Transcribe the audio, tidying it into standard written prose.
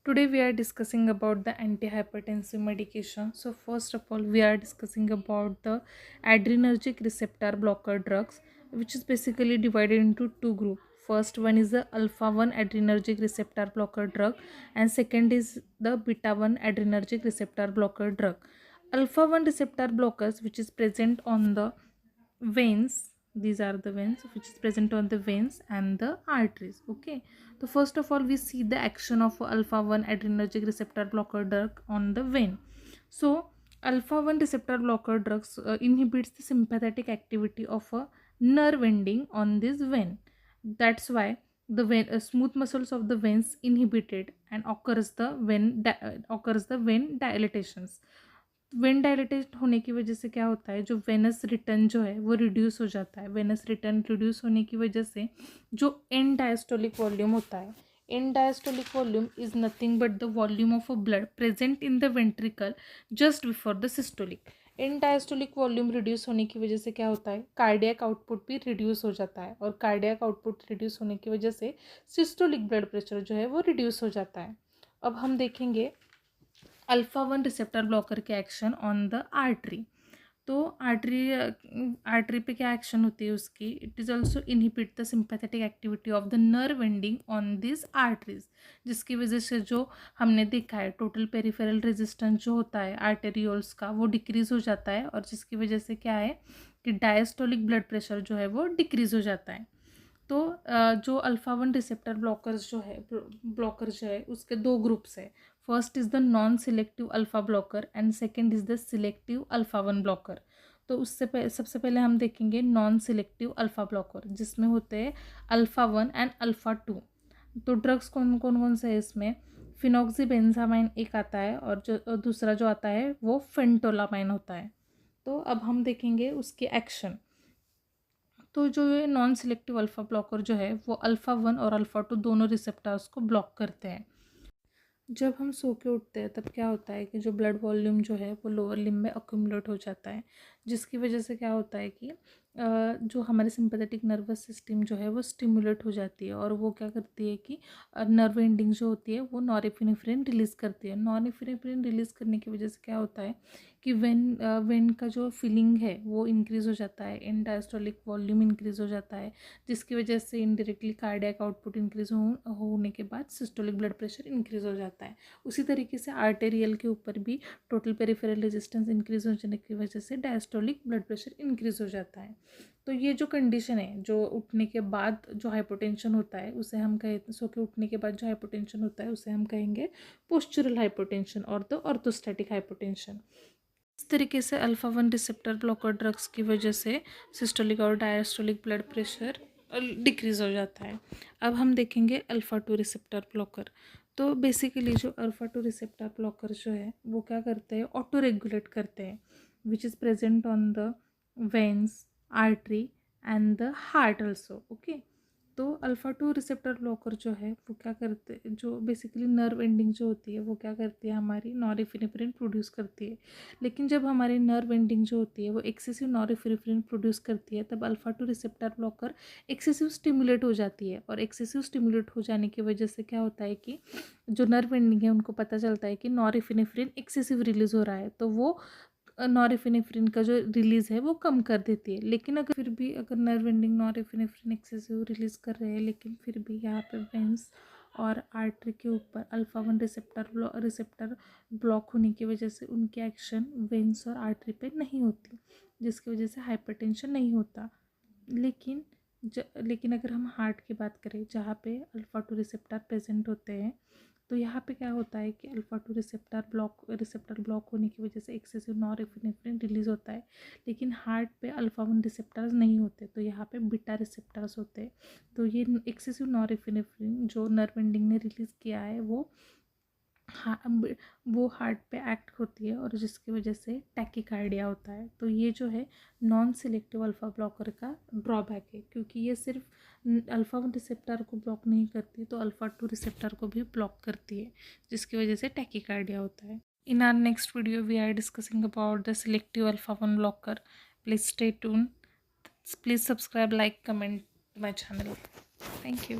Today we are discussing about the antihypertensive medication. So first of all, we are discussing about the adrenergic receptor blocker drugs, which is basically divided into two groups. First one is the alpha 1 adrenergic receptor blocker drug, and second is the beta 1 adrenergic receptor blocker drug. Alpha 1 receptor blockers, which is present on the veins, these are the veins which is present on the veins and the arteries. Okay, so first of all we see the action of alpha 1 adrenergic receptor blocker drug on the vein. So alpha 1 receptor blocker drugs inhibits the sympathetic activity of a nerve ending on this vein. That's why the vein smooth muscles of the veins inhibited and occurs the vein dilatations. When dilated होने की वजह से क्या होता है, जो Venus return जो है वो रिड्यूस हो जाता है. वेनस रिटर्न रिड्यूस होने की वजह से जो एंड डायस्टोलिक वॉल्यूम होता है, and diastolic volume is nothing but the volume of a blood present in the ventricle just before the systolic. And diastolic volume reduce होने की वजह से क्या होता है, कार्डियक आउटपुट भी रिड्यूस हो जाता है, और कार्डियक आउटपुट रिड्यूस होने की वजह से सिस्टोलिक ब्लड प्रेशर जो है वो रिड्यूस हो जाता है. अब हम देखेंगे अल्फा 1 रिसेप्टर ब्लॉकर के एक्शन ऑन द आर्टरी. तो आर्टरी पे क्या एक्शन होती है उसकी, it is also inhibit the sympathetic activity of the nerve ending on this arteries, जिसकी वजह से जो हमने देखा है टोटल पेरिफेरल रेजिस्टेंस जो होता है आर्टेरियोल्स का वो डिक्रीज हो जाता है, और जिसकी वजह से क्या है कि डायस्टोलिक ब्लड प्रेशर जो है वो डिक्रीज हो जाता है. तो जो अल्फा 1 रिसेप्टर ब्लॉकर जो है उसके दो ग्रुप्स है. First is the non selective alpha blocker and second is the selective alpha 1 blocker. तो सबसे पहले हम देखेंगे नॉन सिलेक्टिव अल्फा ब्लॉकर, जिसमें होते हैं अल्फा 1 एंड अल्फा 2. तो ड्रग्स कौन से है इसमें, फिनॉक्सीबेंजामाइन एक आता है, और जो दूसरा जो आता है वो फेंटोलामाइन होता है. तो अब हम देखेंगे उसके एक्शन. तो जो ये नॉन सिलेक्टिव अल्फ़ा ब्लॉकर जो है वो अल्फ़ा 1 और अल्फ़ा 2 दोनों रिसेप्टर्स को ब्लॉक करते हैं. जब हम सो के उठते हैं तब क्या होता है कि जो ब्लड वॉल्यूम जो है वो लोअर लिम्ब में अक्यूमुलेट हो जाता है, जिसकी वजह से क्या होता है कि जो हमारे सिंपैथेटिक नर्वस सिस्टम जो है वो स्टिमुलेट हो जाती है, और वो क्या करती है कि नर्व एंडिंग जो होती है वो नॉरेफिनेफ्रिन रिलीज़ करती है. नॉरेफिनेफ्रिन रिलीज़ करने की वजह से क्या होता है कि वेन का जो फीलिंग है वो इंक्रीज़ हो जाता है, एंड डायस्टोलिक वॉल्यूम इंक्रीज़ हो जाता है, जिसकी वजह से इनडायरेक्टली कार्डियक आउटपुट इंक्रीज़ होने के बाद सिस्टोलिक ब्लड प्रेशर इंक्रीज़ हो जाता है. उसी तरीके से आर्टेरियल के ऊपर भी टोटल पेरिफेरल रेजिस्टेंस इंक्रीज़ हो जाने की वजह से डायस्टोलिक ब्लड प्रेशर इंक्रीज़ हो जाता है. तो ये जो कंडीशन है, जो उठने के बाद जो हाइपोटेंशन होता है उसे हम सो के उठने के बाद जो हाइपोटेंशन होता है उसे हम कहेंगे पोस्चुरल हाइपोटेंशन और द ऑर्थोस्टैटिक हाइपोटेंशन. इस तरीके से अल्फ़ा 1 रिसेप्टर ब्लॉकर ड्रग्स की वजह से सिस्टोलिक और डायस्टोलिक ब्लड प्रेशर डिक्रीज़ हो जाता है. अब हम देखेंगे अल्फ़ा 2 रिसेप्टर ब्लॉकर. तो बेसिकली जो अल्फ़ा 2 रिसेप्टर ब्लॉकर जो है वो क्या करते हैं, ऑटो रेगुलेट करते हैं, which is present on the veins, artery and the heart also. Okay, तो अल्फ़ा 2 रिसेप्टर ब्लॉकर जो है वो क्या करते हैं, जो बेसिकली नर्व एंडिंग जो होती है वो क्या करती है, हमारी नॉरेफिनेफ्रिन प्रोड्यूस करती है. लेकिन जब हमारी नर्व एंडिंग जो होती है वो एक्सेसिव नॉरेफिनेफ्रिन प्रोड्यूस करती है, तब alpha 2 receptor blocker excessive stimulate हो जाती है, और एक्सेसिव स्टिमुलेट हो जाने की वजह से क्या होता है कि जो नर्व एंडिंग है उनको पता चलता है कि नॉरेफिनेफ्रिन एक्सेसिव रिलीज़ हो रहा है, तो वो नॉरेफिनेफ्रिन का जो रिलीज़ है वो कम कर देती है. लेकिन अगर फिर भी अगर नर्व एंडिंग नॉरेफिनेफ्रिन एक्सेसिव रिलीज़ कर रहे हैं, लेकिन फिर भी यहाँ पे वेंस और आर्टरी के ऊपर अल्फ़ा 1 रिसेप्टर ब्लॉक होने की वजह से उनकी एक्शन वेंस और आर्टरी पे नहीं होती, जिसकी वजह से हाइपरटेंशन नहीं होता. लेकिन अगर हम हार्ट की बात करें जहाँ पे अल्फ़ा 2 रिसेप्टर प्रेजेंट होते हैं, तो यहाँ पे क्या होता है कि अल्फ़ा 2 रिसेप्टर ब्लॉक होने की वजह से एक्सेसिव नॉरेफिनेफ्रिन रिलीज़ होता है, लेकिन हार्ट पे अल्फ़ा 1 रिसेप्टर्स नहीं होते, तो यहाँ पे बीटा रिसेप्टर्स होते हैं. तो ये एक्सेसिव नॉरेफिनेफ्रिन जो नर्व एंडिंग ने रिलीज़ किया है वो हार्ट पे एक्ट होती है, और जिसकी वजह से टैकीकार्डिया होता है. तो ये जो है नॉन सिलेक्टिव अल्फ़ा ब्लॉकर का ड्रॉबैक है, क्योंकि ये सिर्फ अल्फ़ा 1 रिसेप्टर को ब्लॉक नहीं करती, तो अल्फ़ा 2 रिसेप्टर को भी ब्लॉक करती है, जिसकी वजह से टैकीकार्डिया होता है. In our next video we are discussing about the selective alpha 1 blocker. Please stay tune. Please subscribe, like, comment my channel. Thank you.